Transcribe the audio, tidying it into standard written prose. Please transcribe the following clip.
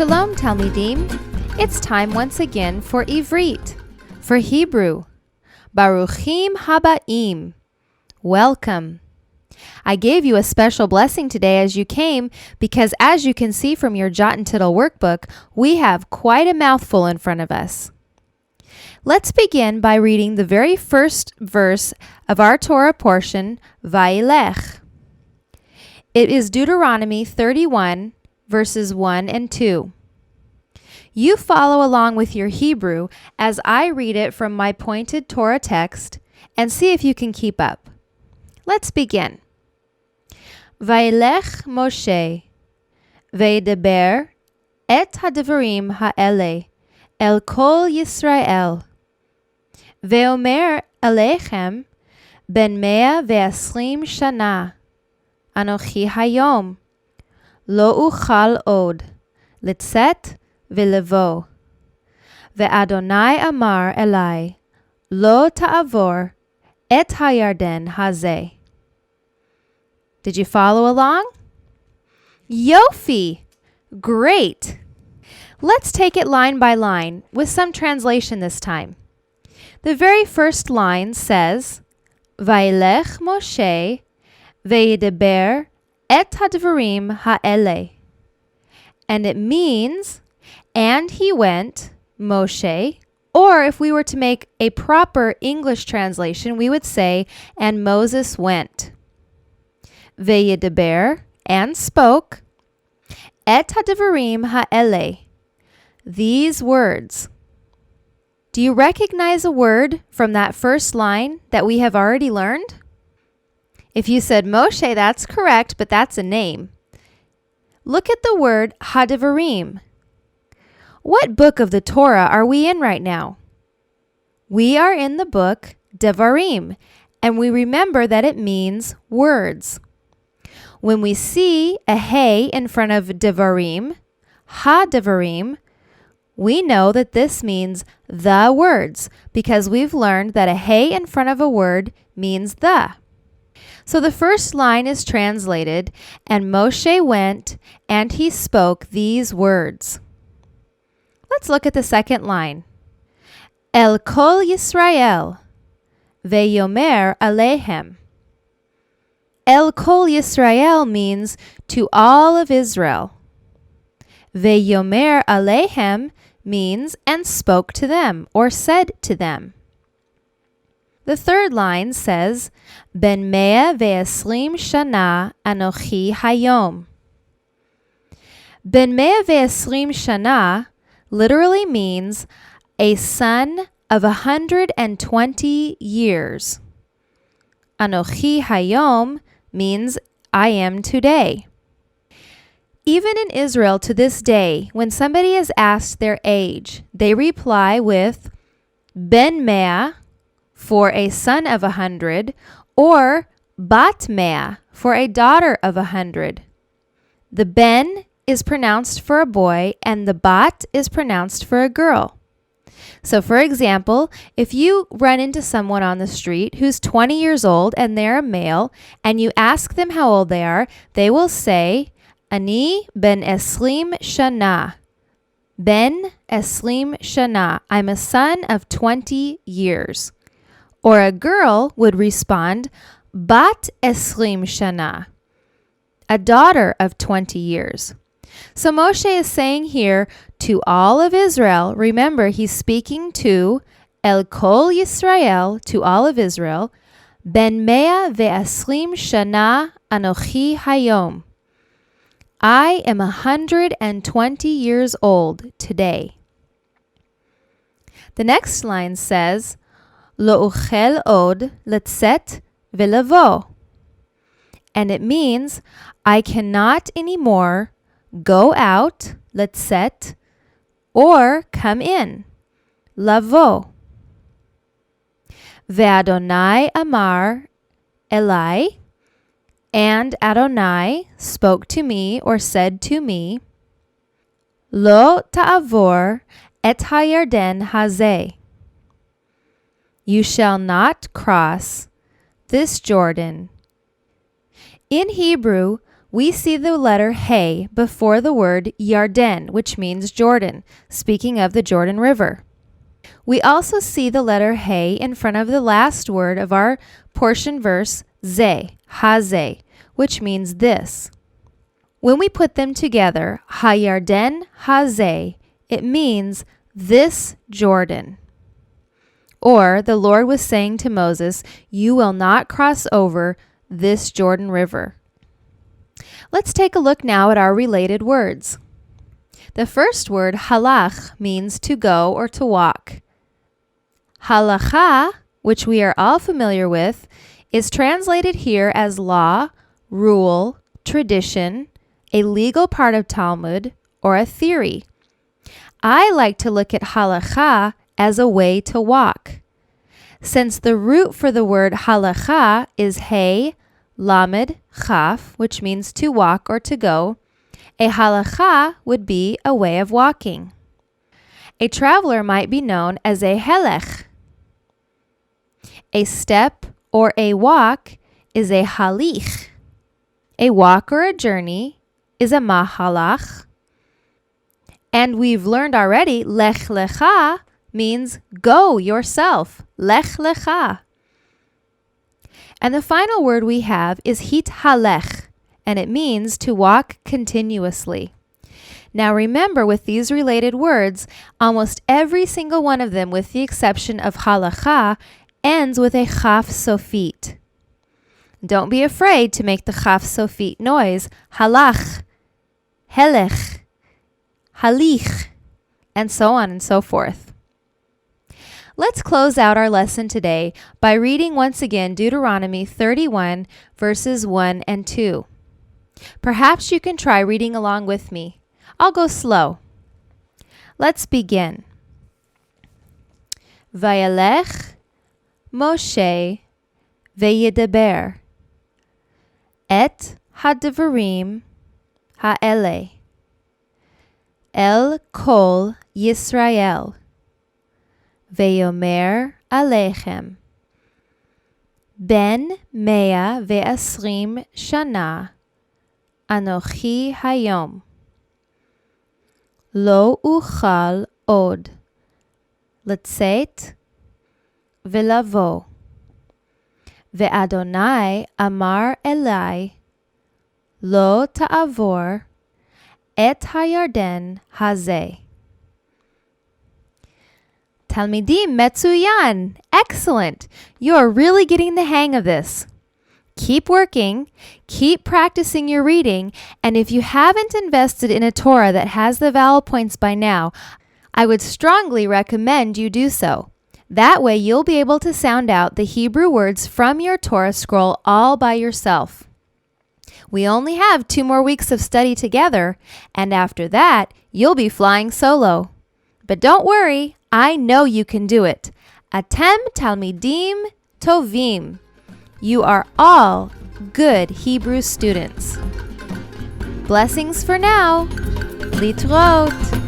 Shalom, Talmidim. It's time once again for Ivrit, for Hebrew. Baruchim Habaim. Welcome. I gave you a special blessing today as you came because, as you can see from your Jot and Tittle workbook, we have quite a mouthful in front of us. Let's begin by reading the very first verse of our Torah portion, Vayelech. It is Deuteronomy 31, verses 1 and 2. You follow along with your Hebrew as I read it from my pointed Torah text and see if you can keep up. Let's begin. Vayelech Moshe, Vaydeber et hadvarim ha'ele el kol Yisrael, Veomer Alechem ben 120 shana, Anochi hayom, lo uchal od, litzet v'levo. Ve'adonai amar elai, lo ta'avor et hayarden hazeh. Did you follow along? Yofi! Great! Let's take it line by line with some translation this time. The very first line says, Vayelech Moshe ve'yedeber et hadvarim ha'ele. And it means, and he went, Moshe, or if we were to make a proper English translation, we would say, and Moses went. Ve'yedeber, and spoke, et hadvarim ha'ele, these words. Do you recognize a word from that first line that we have already learned? If you said Moshe, that's correct, but that's a name. Look at the word hadvarim. What book of the Torah are we in right now? We are in the book Devarim, and we remember that it means words. When we see a hey in front of Devarim, ha-devarim, we know that this means the words because we've learned that a hey in front of a word means the. So the first line is translated, and Moshe went and he spoke these words. Let's look at the second line. El kol Yisrael, ve'yomer alehem. El kol Yisrael means to all of Israel. Ve'yomer alehem means and spoke to them or said to them. The third line says, Ben 120 shana anochi hayom. Ben 120 shana literally means a son of 120 years. Anochi hayom means I am today. Even in Israel to this day, when somebody is asked their age, they reply with Ben 100 for a son of 100 or Bat 100 for a daughter of 100. The Ben is pronounced for a boy and the Bat is pronounced for a girl. So for example, if you run into someone on the street who's 20 years old and they're a male and you ask them how old they are, they will say, Ani ben 20 shana. Ben 20 shana. I'm a son of 20 years. Or a girl would respond, Bat 20 shana. A daughter of 20 years. So Moshe is saying here to all of Israel, remember he's speaking to El Kol Yisrael, to all of Israel, Ben 120 shana anochi hayom. I am 120 years old today. The next line says, Lo uchel od litzet v'levo. And it means, I cannot anymore go out, litzet, or come in, lavo. Ve'adonai amar elai. And Adonai spoke to me or said to me, Lo ta'avor et hayarden hazeh. You shall not cross this Jordan. In Hebrew, we see the letter He before the word Yarden, which means Jordan, speaking of the Jordan River. We also see the letter He in front of the last word of our portion verse, Ze, Haze, which means this. When we put them together, Hayarden Haze, it means this Jordan. Or the Lord was saying to Moses, you will not cross over this Jordan River. Let's take a look now at our related words. The first word, halach, means to go or to walk. Halacha, which we are all familiar with, is translated here as law, rule, tradition, a legal part of Talmud, or a theory. I like to look at halacha as a way to walk. Since the root for the word halacha is He, Lamed, Chaf, which means to walk or to go, a halacha would be a way of walking. A traveler might be known as a helech. A step or a walk is a halich. A walk or a journey is a mahalach. And we've learned already, lech lecha means go yourself. Lech lecha. And the final word we have is hithalech, and it means to walk continuously. Now remember, with these related words, almost every single one of them, with the exception of halacha, ends with a chaf sofit. Don't be afraid to make the chaf sofit noise, halach, helech, halich, and so on and so forth. Let's close out our lesson today by reading once again Deuteronomy 31, verses 1 and 2. Perhaps you can try reading along with me. I'll go slow. Let's begin. Vayelech Moshe veyedaber et hadvarim ha'ele el kol Yisrael veyomer alechem ben 120 shana anochi hayom lo uchal od לצאת ולבוא. ואדוני אמר אלי, לא תעבור את הירדן הזה. תלמידים, מצוין! Excellent! You're really getting the hang of this. Keep working, keep practicing your reading, and if you haven't invested in a Torah that has the vowel points by now, I would strongly recommend you do so. That way you'll be able to sound out the Hebrew words from your Torah scroll all by yourself. We only have 2 more weeks of study together, and after that, you'll be flying solo. But don't worry, I know you can do it. Atem talmidim tovim. You are all good Hebrew students. Blessings for now. Litrot.